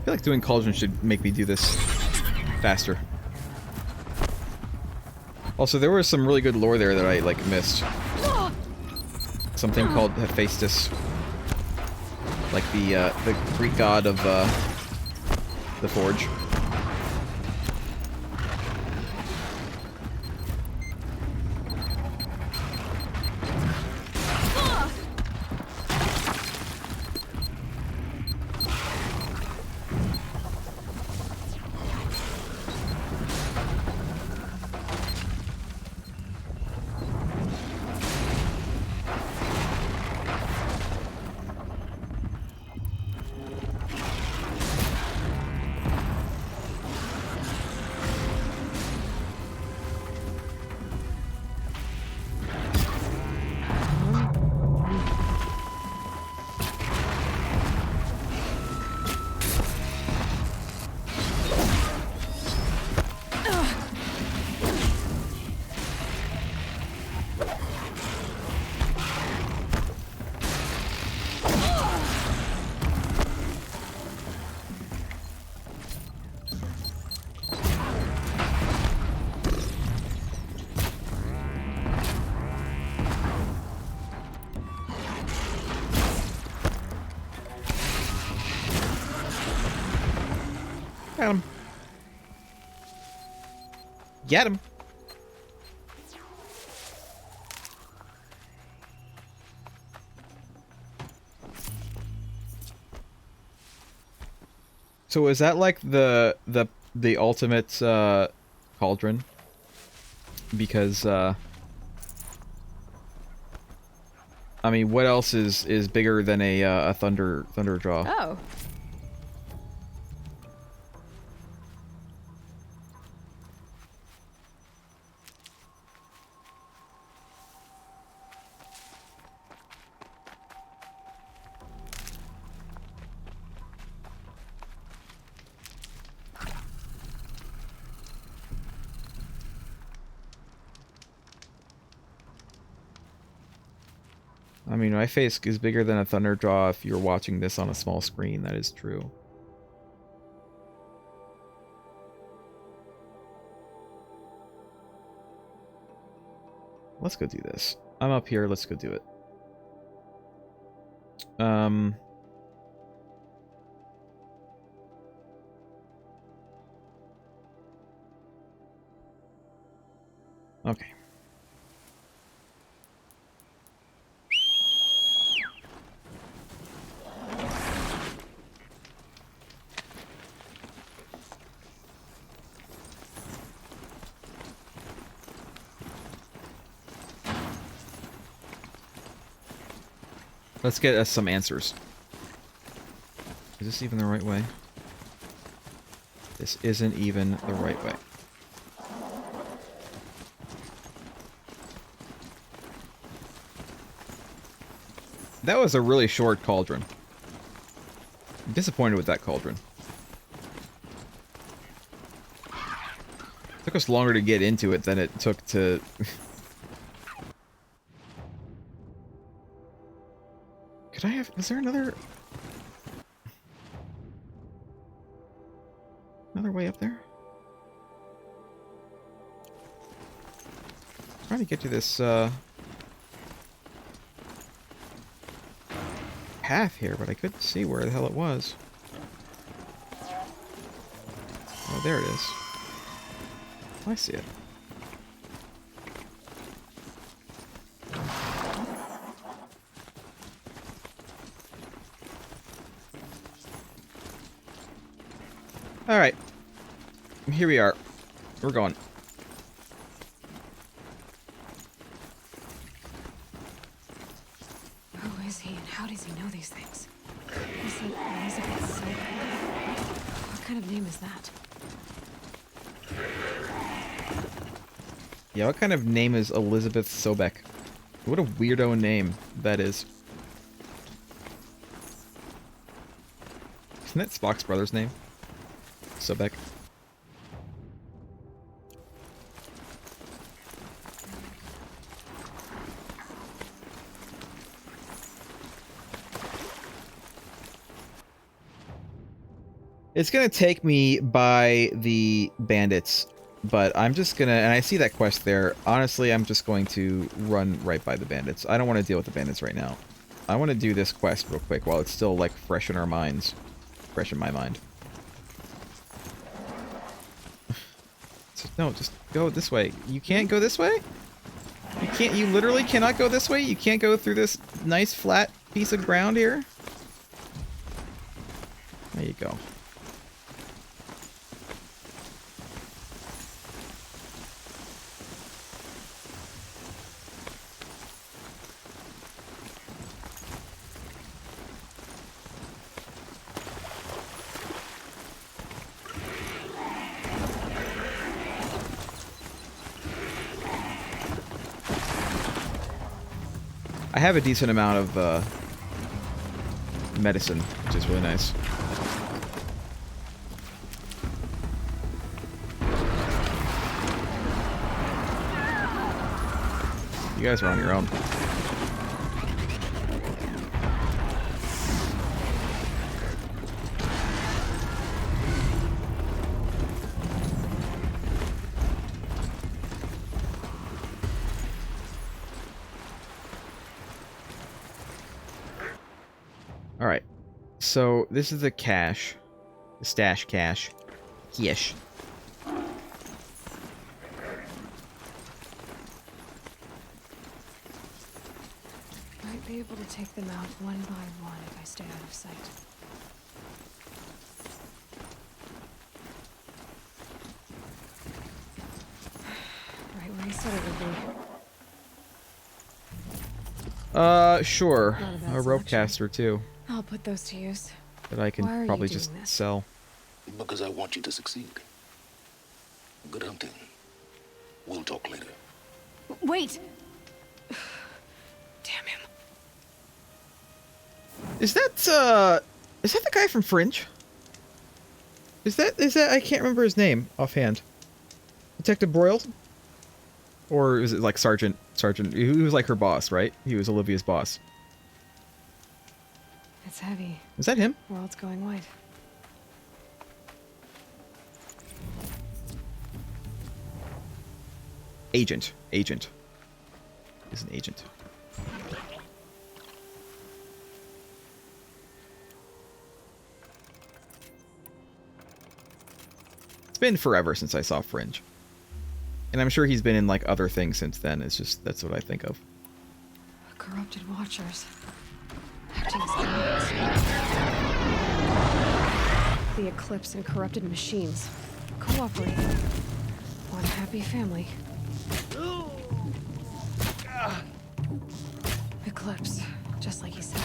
feel like doing cauldron should make me do this faster. Also, there was some really good lore there that I, like, missed. Something called Hephaestus. Like the Greek god of, the forge. Got him. Get him. So is that like the ultimate cauldron? Because I mean, what else is bigger than a thunder draw? Oh. I mean, my face is bigger than a thunder draw if you're watching this on a small screen. That is true. Let's go do this. I'm up here. Let's go do it. Okay. Let's get us some answers. Is this even the right way? This isn't even the right way. That was a really short cauldron. I'm disappointed with that cauldron. It took us longer to get into it than it took to... Could I have... Is there another way up there? I'm trying to get to this, path here, but I couldn't see where the hell it was. Oh, there it is. I see it. Alright. Here we are. We're going. Who is he and how does he know these things? He said Elizabeth Silver. What kind of name is that? Yeah, what kind of name is Elizabeth Sobek? What a weirdo name that is. Isn't that Spock's brother's name? Sobek. It's gonna take me by the bandits, but I'm just gonna, and I see that quest there. Honestly, I'm just going to run right by the bandits. I don't want to deal with the bandits right now. I want to do this quest real quick while it's still, like, fresh in our minds. Fresh in my mind. No, just go this way. You can't go this way? You can't, you literally cannot go this way? You can't go through this nice flat piece of ground here? There you go. I have a decent amount of medicine, which is really nice. You guys are on your own. Alright, so this is the cache. The stash cache. Yes. Might be able to take them out one by one if I stay out of sight. Right where he said it would be. Sure. Not a bad A rope selection. caster, too. I'll put those to use. That I Why are can you probably doing just this? sell. Because I want you to succeed. Good hunting. We'll talk later. Wait! Damn him. Is that the guy from Fringe? Is that, I can't remember his name offhand. Detective Broyle? Or is it like Sergeant, he was like her boss, right? He was Olivia's boss. It's heavy. Is that him? World's going white. Agent. Agent. He's an agent. It's been forever since I saw Fringe. And I'm sure he's been in, like, other things since then. It's just, that's what I think of. Corrupted watchers. Acting as guides. The Eclipse and corrupted machines. Cooperating. One happy family. Eclipse, just like he said.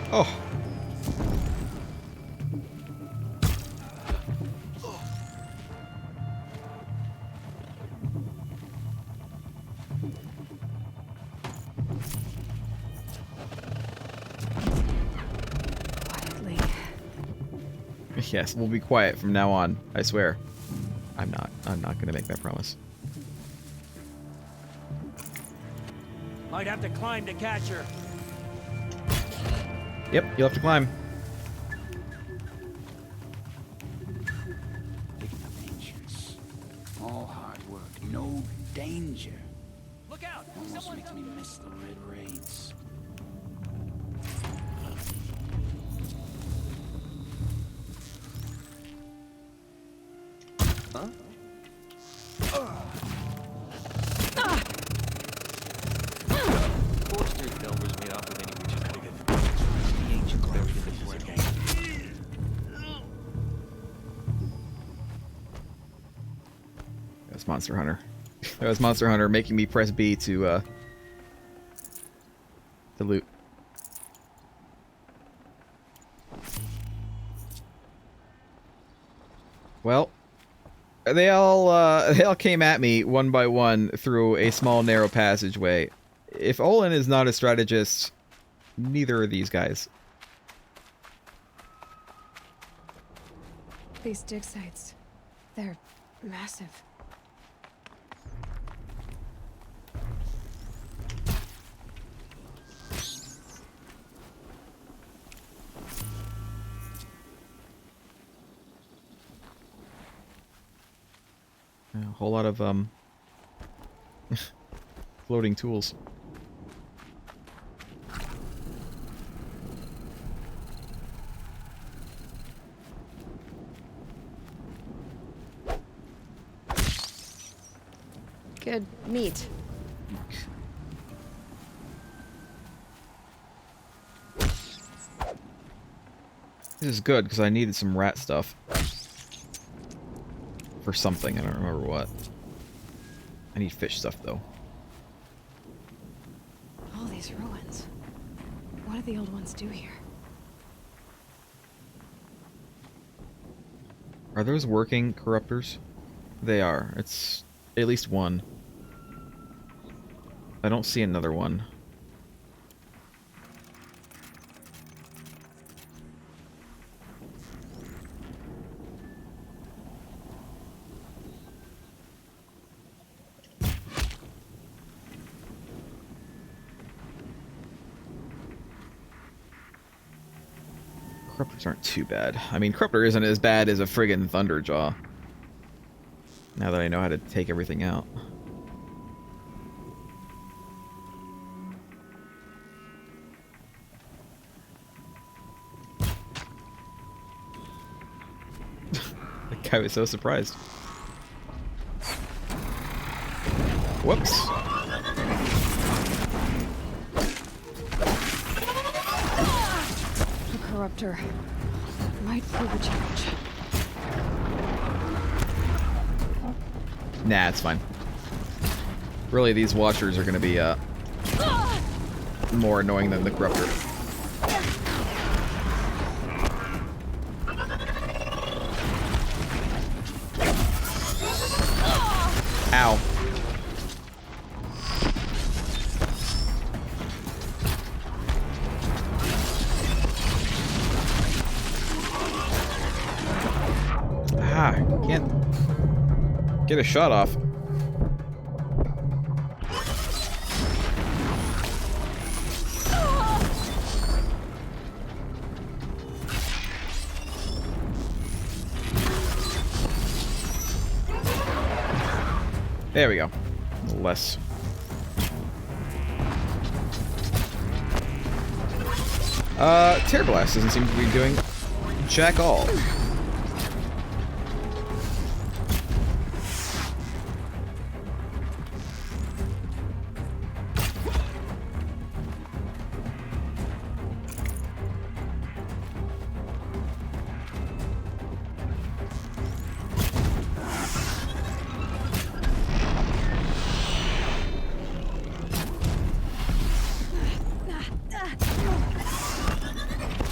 Oh. Quietly. Yes, we'll be quiet from now on. I swear. I'm not gonna make that promise. I'd have to climb to catch her. Yep, you'll have to climb. Picking up inches. All hard work, no danger. Look out! Almost Someone makes me miss the red raids. Huh? Forestry Delver's made off with any witches bigger than the ancient buried in the flood gang. That's Monster Hunter. That was Monster Hunter making me press B to loot. Well, they all came at me one by one through a small narrow passageway. If Olin is not a strategist, neither are these guys. These dig sites, they're massive. A whole lot of floating tools. Good meat. This is good because I needed some rat stuff. For something, I don't remember what. I need fish stuff though. All these ruins. What do the old ones do here? Are those working corruptors? They are. It's at least one. I don't see another one. Corruptors aren't too bad. I mean, Corruptor isn't as bad as a friggin' Thunderjaw. Now that I know how to take everything out. The guy was so surprised. Whoops. The Corruptor might prove a challenge. Nah, it's fine. Really, these Watchers are gonna be, more annoying than the Corruptor. Ow. Ah, can't get a shot off. There we go. Less. Tear Blast doesn't seem to be doing jack all.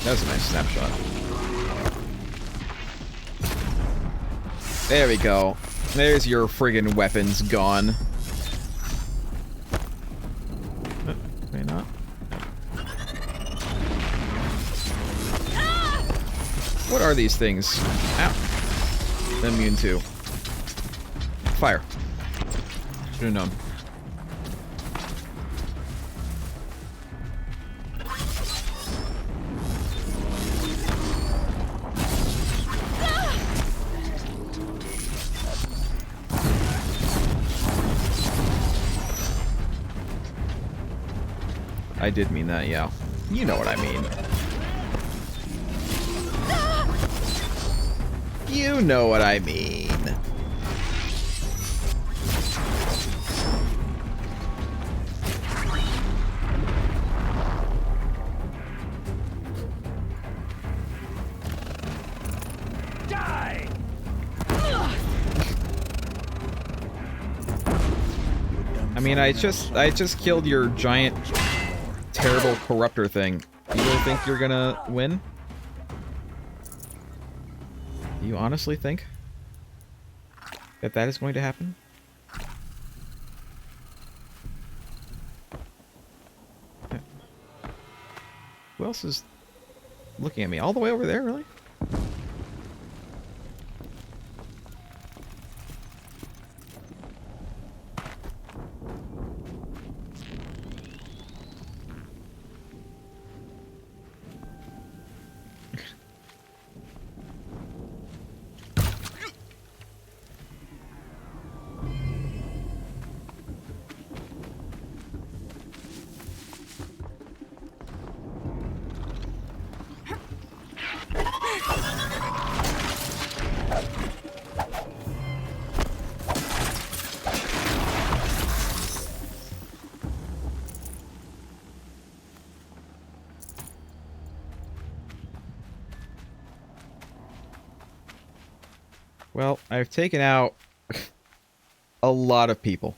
That was a nice snapshot. There we go. There's your friggin' weapons gone. May not. What are these things? Ow. Immune to. Fire. Should have known. I did mean that, yeah. You know what I mean. You know what I mean. Die! I mean, I just killed your giant terrible corruptor thing. You really think you're gonna win? You honestly think? that is going to happen. Who else is looking at me? All the way over there, really? Well, I've taken out a lot of people.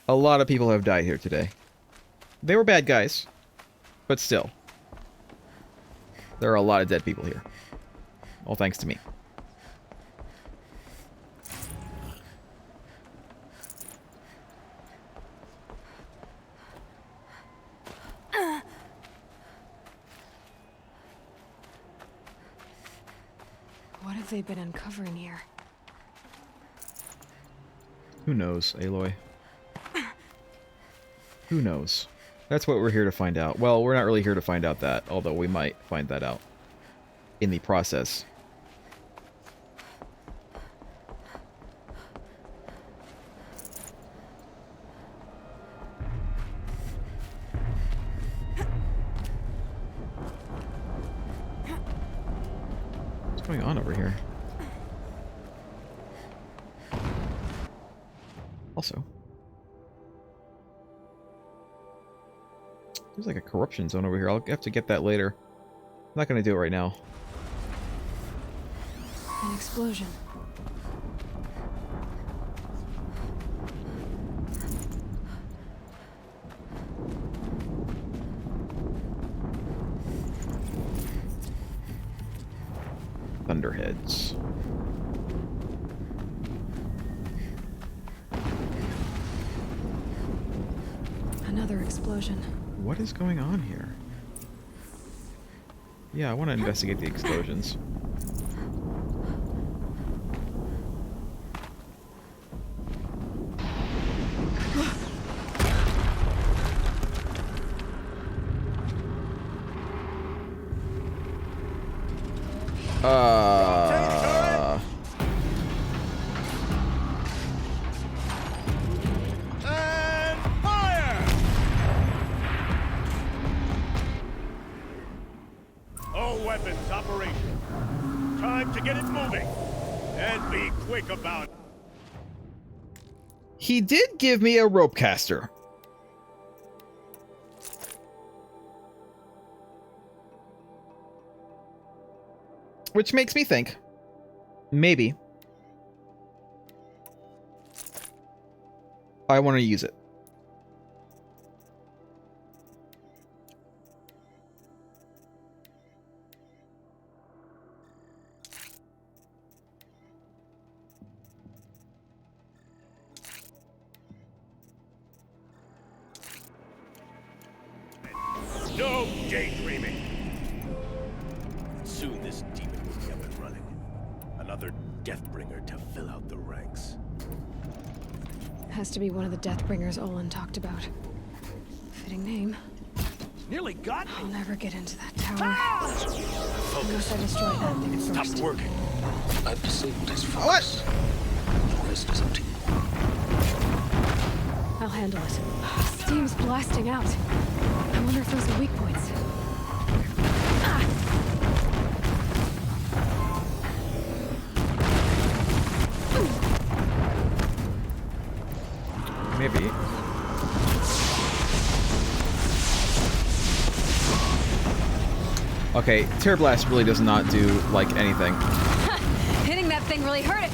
A lot of people have died here today. They were bad guys, but still. There are a lot of dead people here. All thanks to me. What have they been uncovering here? Who knows, Aloy? Who knows? That's what we're here to find out. Well, we're not really here to find out that, although we might find that out in the process. What's going on over here? Also, there's like a corruption zone over here. I'll have to get that later. I'm not going to do it right now. An explosion. Thunderheads. Another explosion. What is going on here? Yeah, I want to investigate the explosions. Weapons operation. Time to get it moving. And be quick about it. He did give me a rope caster. Which makes me think, maybe I want to use it. No daydreaming. Soon this demon will be up and running. Another Deathbringer to fill out the ranks. Has to be one of the Deathbringers Olin talked about. Fitting name. Nearly got me. I'll never get into that tower. Unless I destroy that thing It first. stopped working. I've disabled his focus. The rest is up to you. I'll handle it. Steam's blasting out. I wonder if those are weak points. Ah! Maybe. Okay, Tear Blast really does not do, like, anything. Hitting that thing really hurt it.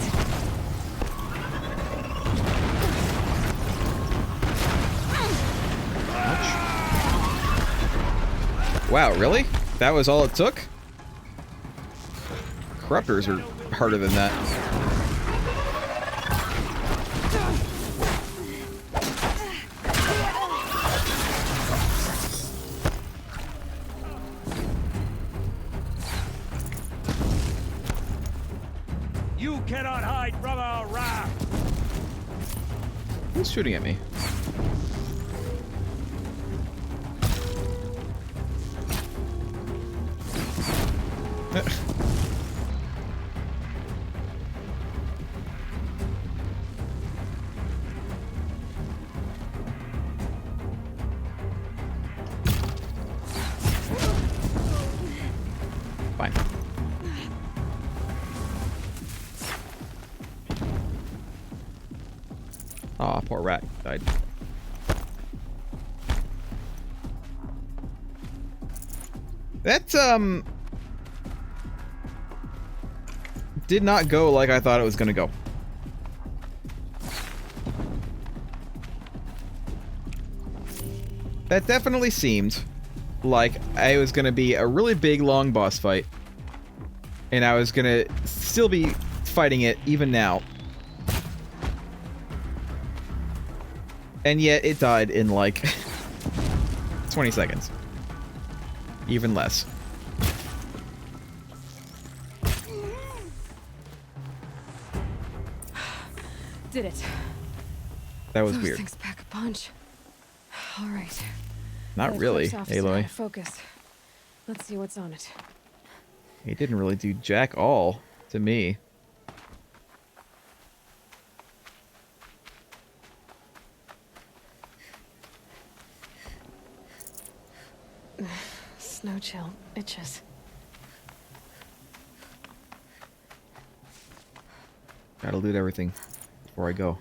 Wow, really? That was all it took? Corruptors are harder than that. cannot hide from our wrath. Who's shooting at me? Fine. Aw, poor rat died. That, did not go like I thought it was gonna go. That definitely seemed like it was gonna be a really big, long boss fight. And I was gonna still be fighting it even now. And yet it died in like 20 seconds. Even less. Did it. That was Those weird. things pack a punch. All right. Not That really, clip's officer Aloy. out of focus. Let's see what's on it. He didn't really do jack all to me. Snow chill. Itches. Gotta loot everything before I go.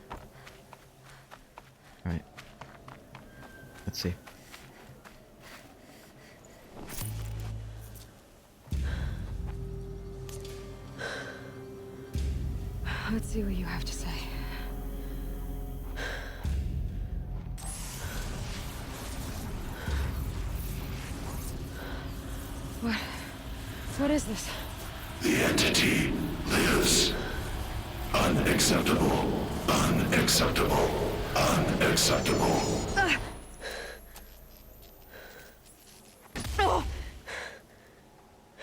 Alright. Let's see. Let's see what you have to say. What? What is this? The entity lives. Unacceptable. Unacceptable. Unacceptable.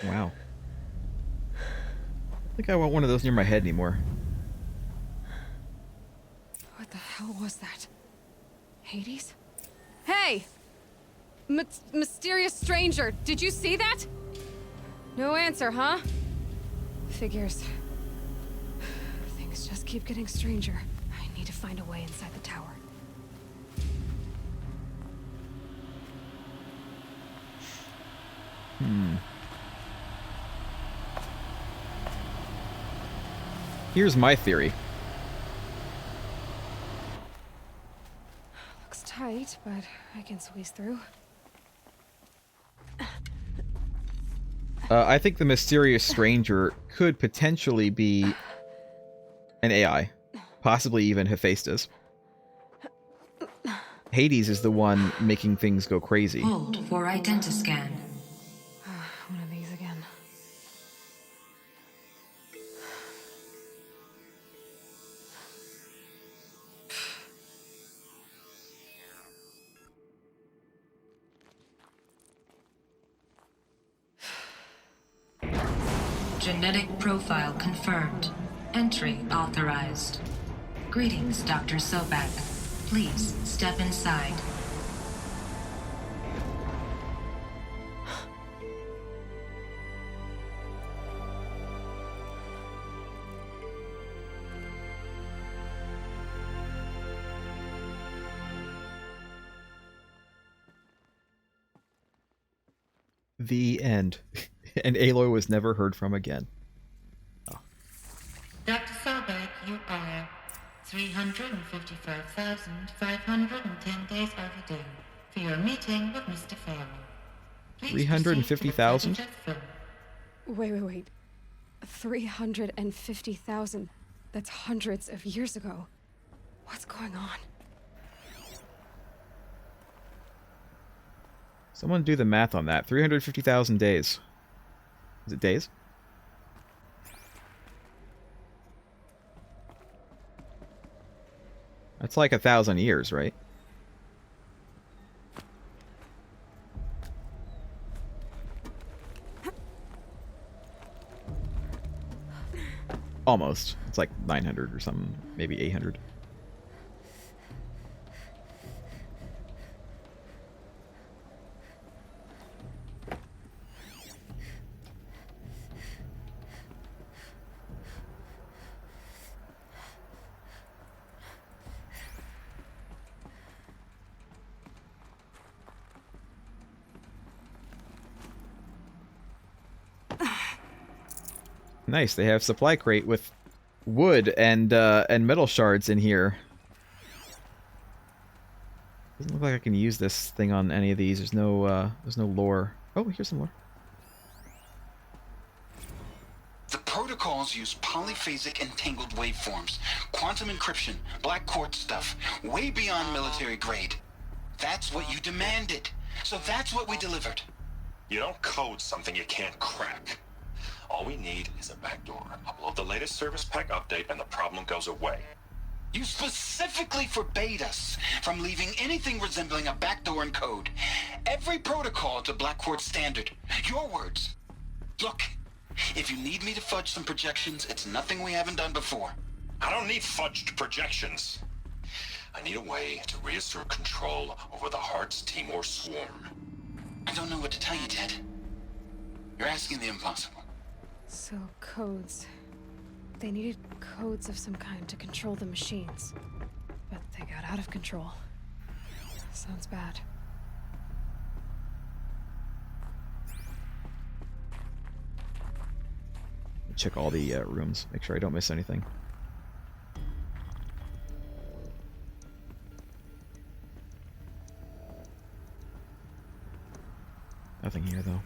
Wow. I think I want one of those near my head anymore. What the hell was that? Hades? Hey! Mysterious stranger, did you see that? No answer, huh? Figures. Things just keep getting stranger. I need to find a way inside the tower. Here's my theory. Looks tight, but I can squeeze through. I think the mysterious stranger could potentially be an AI. Possibly even Hephaestus. Hades is the one making things go crazy. Hold for identiscan. One of these again. Genetic profile confirmed. Entry authorized. Greetings, Dr. Sobak. Please step inside. The end. And Aloy was never heard from again. Dr. Sobek, you are 355,510 days overdue for your meeting with Mr. Farrell. Please 350,000? proceed to the project film. Wait. 350,000. That's hundreds of years ago. What's going on? Someone do the math on that. 350,000 days. Is it days? That's like 1,000 years, right? almost. It's like 900 or something, maybe 800. Nice, they have supply crate with wood and metal shards in here. Doesn't look like I can use this thing on any of these. There's no lore. Oh, here's some lore. The protocols use polyphasic entangled waveforms, quantum encryption, black quartz stuff, way beyond military grade. That's what you demanded. So that's what we delivered. You don't code something you can't crack. All we need is a backdoor. Upload the latest service pack update and the problem goes away. You specifically forbade us from leaving anything resembling a backdoor in code. Every protocol to Black Quartz standard. Your words. Look, if you need me to fudge some projections, it's nothing we haven't done before. I don't need fudged projections. I need a way to reassert control over the Hearts team or swarm. I don't know what to tell you, Ted. You're asking the impossible. So, codes. They needed codes of some kind to control the machines. But they got out of control. Sounds bad. Check all the rooms. Make sure I don't miss anything. Nothing here, though.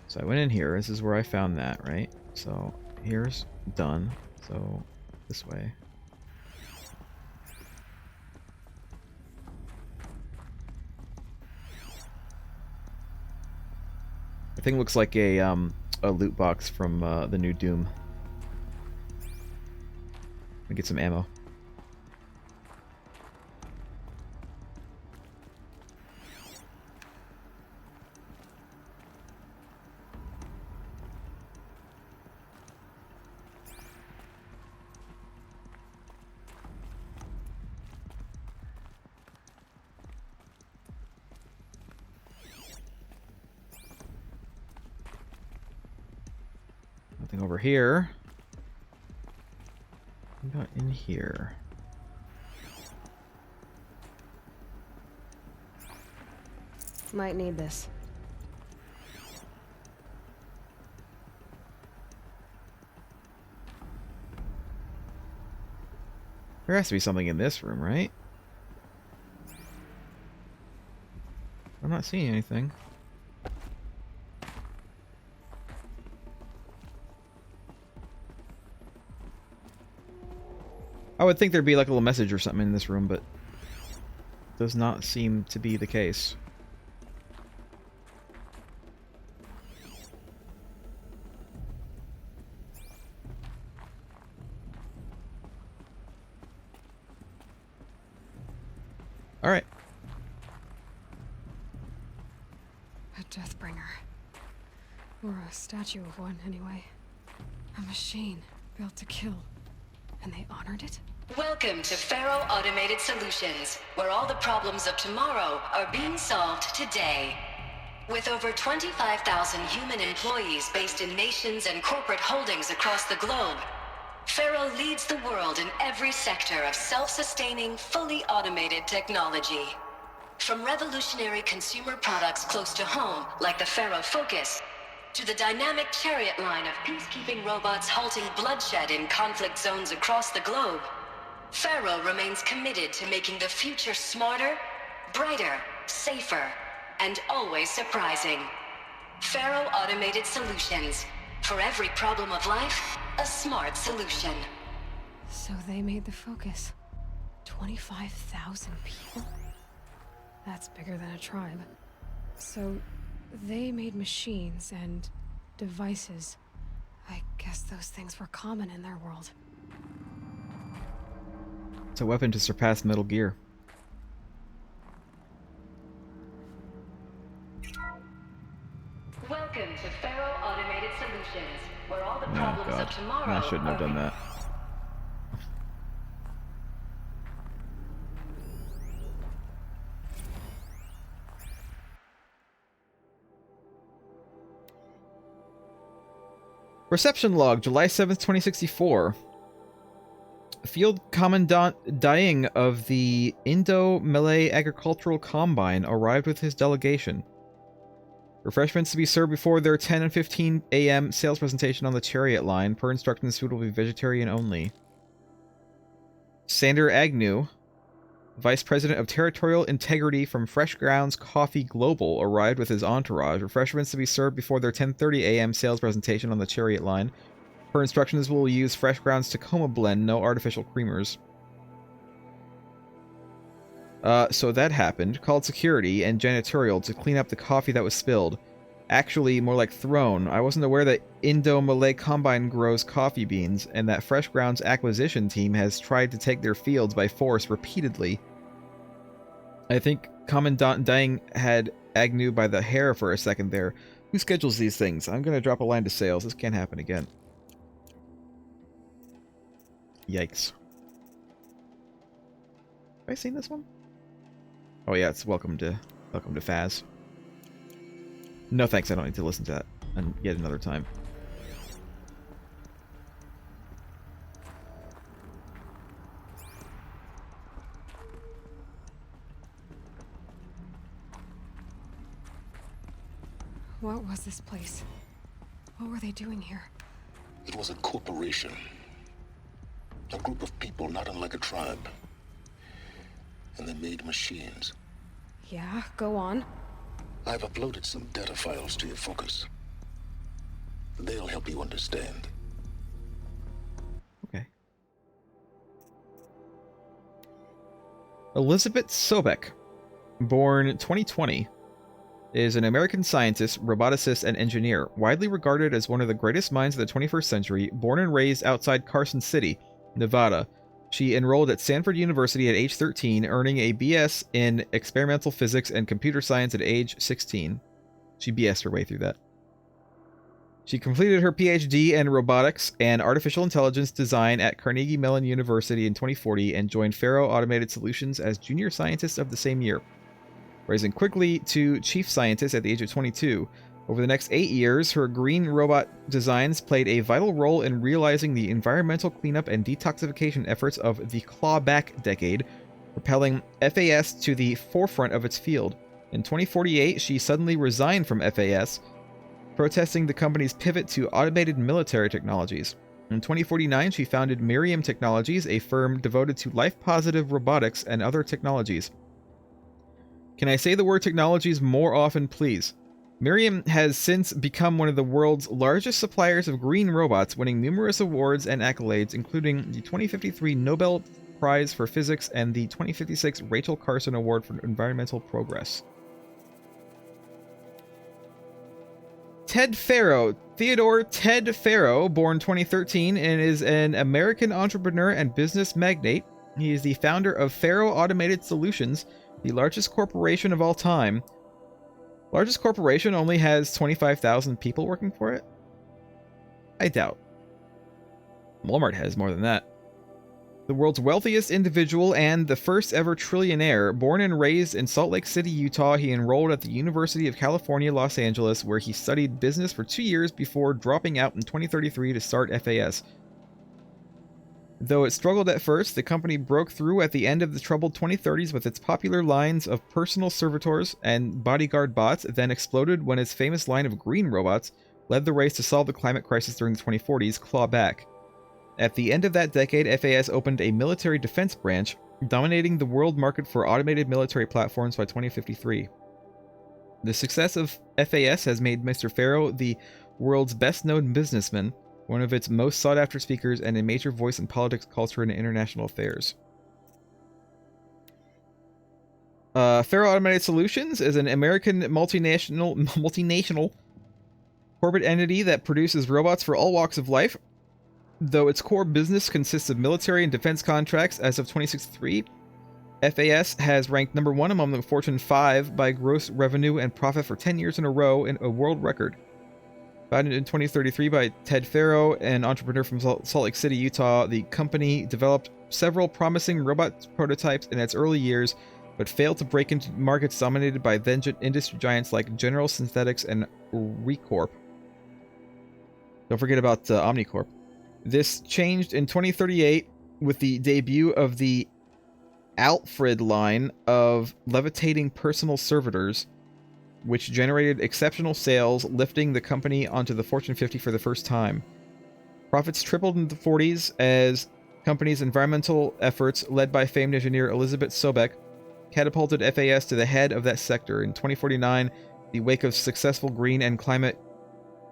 So I went in here. This is where I found that, right? So here's done. So this way. The thing looks like a loot box from the new Doom. Let me get some ammo. Nothing over here. Not in here. Might need this. There has to be something in this room, right? I'm not seeing anything. I would think there'd be like a little message or something in this room, but does not seem to be the case. All right. A Deathbringer. Or a statue of one, anyway. A machine built to kill. And they honored it? Welcome to Faro Automated Solutions, where all the problems of tomorrow are being solved today. With over 25,000 human employees based in nations and corporate holdings across the globe, Faro leads the world in every sector of self-sustaining, fully automated technology. From revolutionary consumer products close to home, like the Faro Focus, to the dynamic chariot line of peacekeeping robots halting bloodshed in conflict zones across the globe, Faro remains committed to making the future smarter, brighter, safer, and always surprising. Faro Automated Solutions. For every problem of life, a smart solution. So they made the Focus. 25,000 people? That's bigger than a tribe. So they made machines and devices. I guess those things were common in their world. It's a weapon to surpass Metal Gear. to Faro Automated Solutions, where all the Oh problems god. of tomorrow I shouldn't have done that. Reception log, July 7th, 2064. Field Commandant Dying of the Indo-Malay Agricultural Combine arrived with his delegation. Refreshments to be served before their 10 and 15 a.m. sales presentation on the Chariot line. Per instructions, food will be vegetarian only. Sander Agnew, Vice President of Territorial Integrity from Fresh Grounds Coffee Global, arrived with his entourage. Refreshments to be served before their 10:30 a.m. sales presentation on the Chariot line. Per instructions, will use Fresh Grounds Tacoma blend, no artificial creamers. So that happened. Called security and janitorial to clean up the coffee that was spilled. Actually, more like thrown. I wasn't aware that Indo-Malay Combine grows coffee beans, and that Fresh Grounds acquisition team has tried to take their fields by force repeatedly. I think Commandant Dying had Agnew by the hair for a second there. Who schedules these things? I'm gonna drop a line to sales. This can't happen again. Yikes. Have I seen this one? Oh yeah, it's welcome to Faz. No thanks, I don't need to listen to that yet another time. What was this place? What were they doing here? It was a corporation. A group of people not unlike a tribe. And they made machines. Yeah, go on. I've uploaded some data files to your focus. They'll help you understand. Okay. Elizabeth Sobek, born 2020, is an American scientist, roboticist, and engineer, widely regarded as one of the greatest minds of the 21st century. Born and raised outside Carson City, Nevada, she enrolled at Stanford University at age 13, earning a BS in experimental physics and computer science at age 16. She BS'd her way through that. She completed her PhD in robotics and artificial intelligence design at Carnegie Mellon University in 2040 and joined Faro Automated Solutions as junior scientist of the same year, rising quickly to chief scientist at the age of 22. Over the next 8 years, her green robot designs played a vital role in realizing the environmental cleanup and detoxification efforts of the clawback decade, propelling FAS to the forefront of its field. In 2048, she suddenly resigned from FAS, protesting the company's pivot to automated military technologies. In 2049, she founded Mergrim Technologies, a firm devoted to life-positive robotics and other technologies. Can I say the word technologies more often, please? Mergrim has since become one of the world's largest suppliers of green robots, winning numerous awards and accolades, including the 2053 Nobel Prize for Physics and the 2056 Rachel Carson Award for Environmental Progress. Ted Faro. Theodore Ted Faro, born 2013, and is an American entrepreneur and business magnate. He is the founder of Faro Automated Solutions, the largest corporation of all time. Largest corporation only has 25,000 people working for it? I doubt. Walmart has more than that. The world's wealthiest individual and the first ever trillionaire. Born and raised in Salt Lake City, Utah, he enrolled at the University of California, Los Angeles, where he studied business for 2 years before dropping out in 2033 to start FAS. Though it struggled at first, the company broke through at the end of the troubled 2030s with its popular lines of personal servitors and bodyguard bots, then exploded when its famous line of green robots led the race to solve the climate crisis during the 2040s, claw back. At the end of that decade, FAS opened a military defense branch, dominating the world market for automated military platforms by 2053. The success of FAS has made Mr. Faro the world's best-known businessman, one of its most sought-after speakers, and a major voice in politics, culture, and international affairs. Faro Automated Solutions is an American multinational corporate entity that produces robots for all walks of life. Though its core business consists of military and defense contracts, as of 2063, FAS has ranked #1 among the Fortune 5 by gross revenue and profit for 10 years in a row, in a world record. Founded in 2033 by Ted Farrow, an entrepreneur from Salt Lake City, Utah, the company developed several promising robot prototypes in its early years, but failed to break into markets dominated by then industry giants like General Synthetics and Recorp. Don't forget about Omnicorp. This changed in 2038 with the debut of the Alfred line of levitating personal servitors, which generated exceptional sales, lifting the company onto the Fortune 50 for the first time. Profits tripled in the 40s as company's environmental efforts, led by famed engineer Elizabeth Sobeck, catapulted FAS to the head of that sector. In 2049, the wake of successful green and climate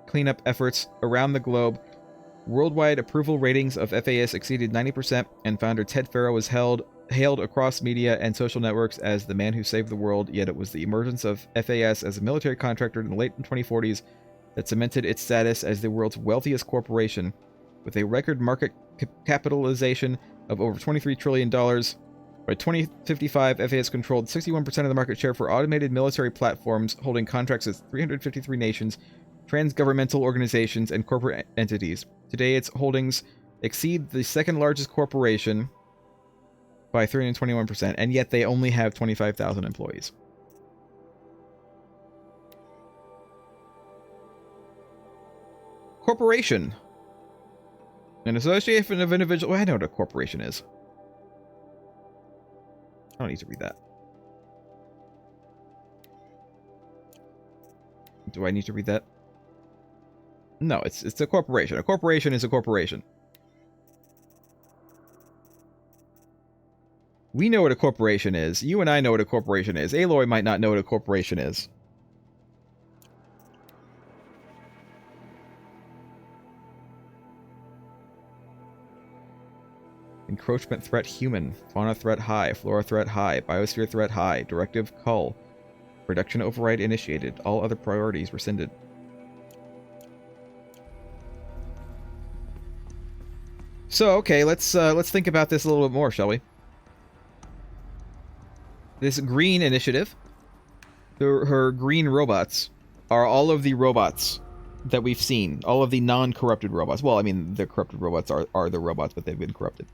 cleanup efforts around the globe, worldwide approval ratings of FAS exceeded 90%, and founder Ted Farrow was hailed across media and social networks as the man who saved the world, yet it was the emergence of FAS as a military contractor in the late 2040s that cemented its status as the world's wealthiest corporation, with a record market capitalization of over $23 trillion. By 2055, FAS controlled 61% of the market share for automated military platforms, holding contracts with 353 nations, trans-governmental organizations, and corporate entities. Today, its holdings exceed the second largest corporation by 321%, and yet they only have 25,000 employees. Corporation. An association of individuals. Well, I know what a corporation is. I don't need to read that. Do I need to read that? No, it's a corporation. A corporation is a corporation. We know what a corporation is. You and I know what a corporation is. Aloy might not know what a corporation is. Encroachment threat human. Fauna threat high. Flora threat high. Biosphere threat high. Directive cull. Production override initiated. All other priorities rescinded. So, okay, let's think about this a little bit more, shall we? This green initiative, her green robots, are all of the robots that we've seen. All of the non-corrupted robots. Well, I mean, the corrupted robots are the robots, but they've been corrupted.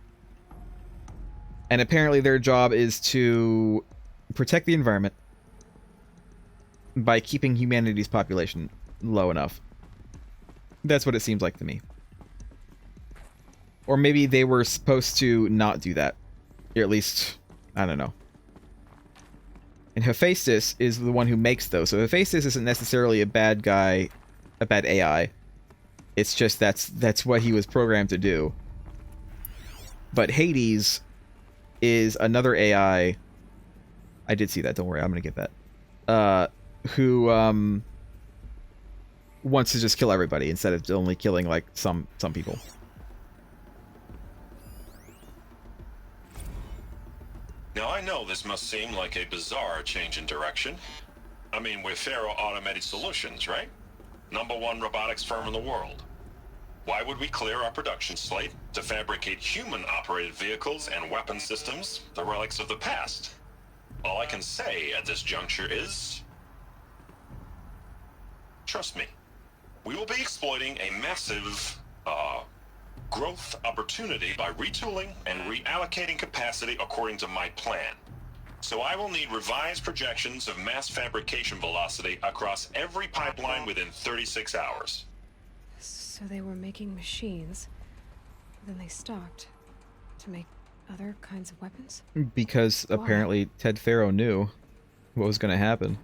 And apparently their job is to protect the environment by keeping humanity's population low enough. That's what it seems like to me. Or maybe they were supposed to not do that. Or at least, I don't know. And Hephaestus is the one who makes those. So Hephaestus isn't necessarily a bad guy, a bad AI. It's just that's what he was programmed to do. But Hades is another AI. I did see that, don't worry, I'm gonna get that. Who wants to just kill everybody instead of only killing like some people. Now, I know this must seem like a bizarre change in direction. I mean, we're Faro Automated Solutions, right? #1 robotics firm in the world. Why would we clear our production slate to fabricate human-operated vehicles and weapon systems, the relics of the past? All I can say at this juncture is... trust me. We will be exploiting a massive, growth opportunity by retooling and reallocating capacity according to my plan. So I will need revised projections of mass fabrication velocity across every pipeline within 36 hours. So they were making machines, then they stopped to make other kinds of weapons? Because Why? apparently Ted Farrow knew what was going to happen.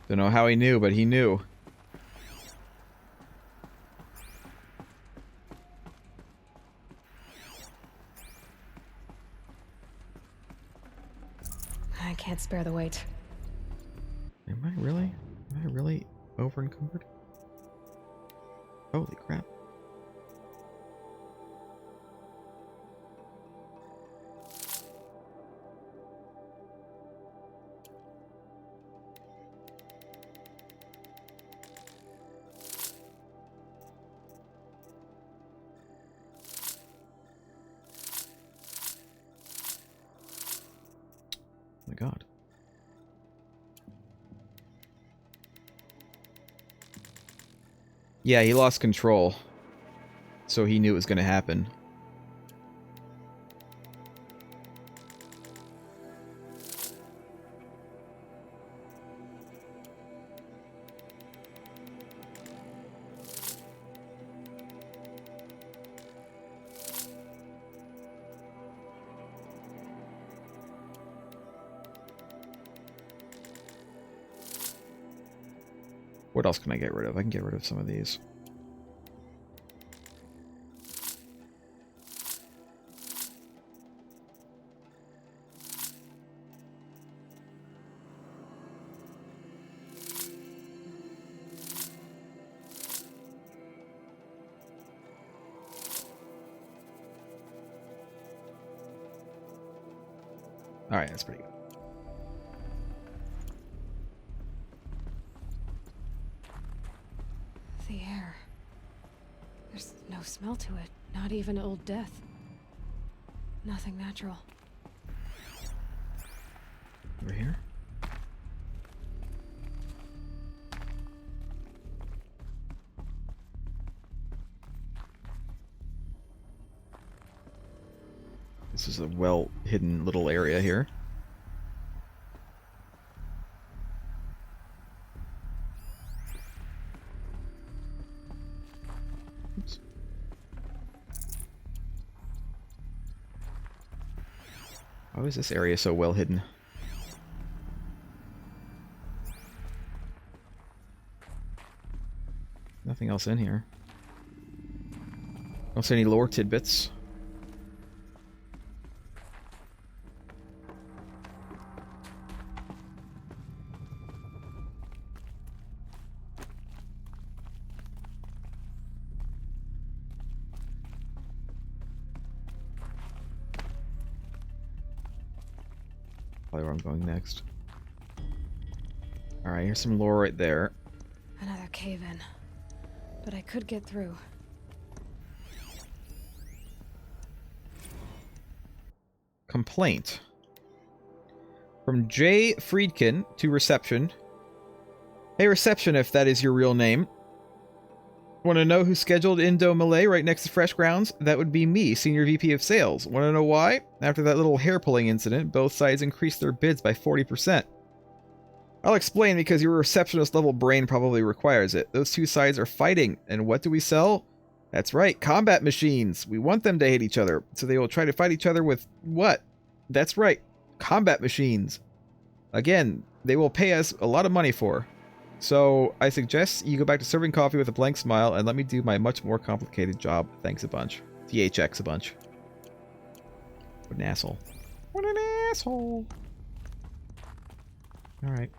Don't know how he knew, but he knew. I can't spare the weight. Am I really over encumbered? Holy crap. Oh my god. Yeah, he lost control. So he knew it was going to happen. What else can I get rid of? I can get rid of some of these. Alright, that's pretty good. The air. There's no smell to it. Not even old death. Nothing natural. Over here? This is a well-hidden little area here. Oops. Why is this area so well hidden? Nothing else in here. Don't see any lore tidbits. Probably where I'm going next. Alright, here's some lore right there. Another cave-in. But I could get through. Complaint. From J. Friedkin to reception. Hey, reception, if that is your real name. Want to know who scheduled Indo Malay right next to Fresh Grounds? That would be me, Senior VP of Sales. Want to know why? After that little hair-pulling incident, both sides increased their bids by 40%. I'll explain because your receptionist-level brain probably requires it. Those two sides are fighting, and what do we sell? That's right, combat machines. We want them to hate each other, so they will try to fight each other with what? That's right, combat machines. Again, they will pay us a lot of money for. So, I suggest you go back to serving coffee with a blank smile and let me do my much more complicated job. Thanks a bunch. THX a bunch. What an asshole. What an asshole. Alright.